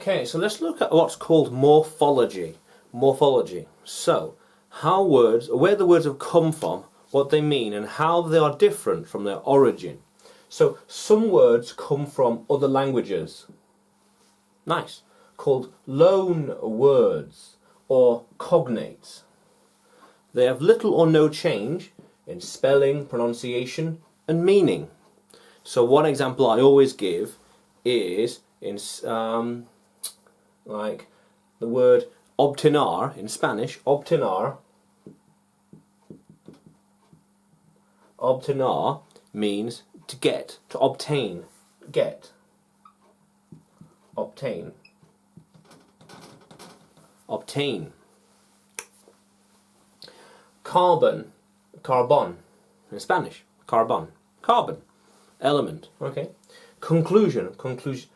Okay, so let's look at what's called morphology. Morphology. So, where the words have come from, what they mean, and how they are different from their origin. So, some words come from other languages. Nice. Called loanwords or cognates. They have little or no change in spelling, pronunciation, and meaning. So, one example I always give is in like the word obtener in Spanish. Obtener means to get, to obtain, get, obtain, obtain. Carbón in Spanish. Carbón, carbon, element. Okay. Conclusion, conclusión.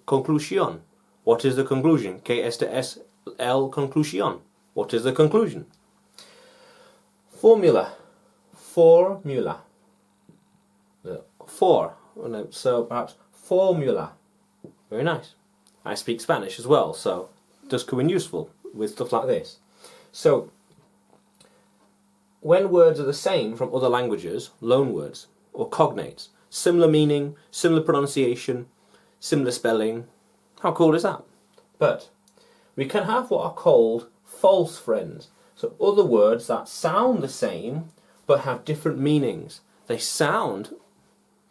Conclusión. What is the conclusion? K-S-L conclusión. What is the conclusion? Formula. Formula. So perhaps formula. Very nice. I speak Spanish as well, so it does come in useful with stuff like this. So, when words are the same from other languages, loanwords or cognates, similar meaning, similar pronunciation, similar spelling, how cool is that? But we can have what are called false friends. So other words that sound the same but have different meanings. They sound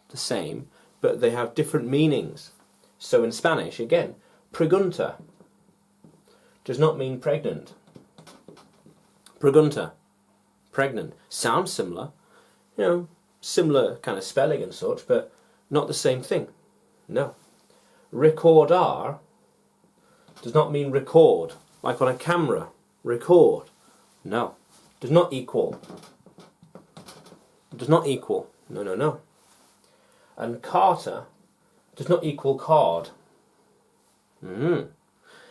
the same but they have different meanings. So in Spanish, again, pregunta does not mean pregnant. Pregunta, pregnant, sounds similar, you know, similar kind of spelling and such, but not the same thing. No. Recordar does not mean record, like on a camera. Record. No. Does not equal. Does not equal. No, no, no. And carta does not equal card.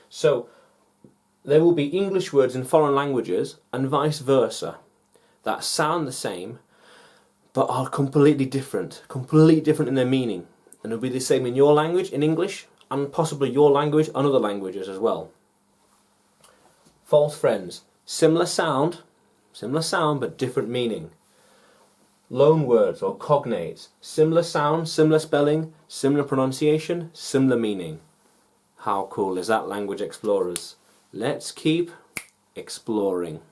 So, there will be English words in foreign languages and vice versa that sound the same but are completely different in their meaning. And it'll be the same in your language, in English, and possibly your language and other languages as well. False friends. Similar sound but different meaning. Loanwords or cognates. Similar sound, similar spelling, similar pronunciation, similar meaning. How cool is that, language explorers? Let's keep exploring.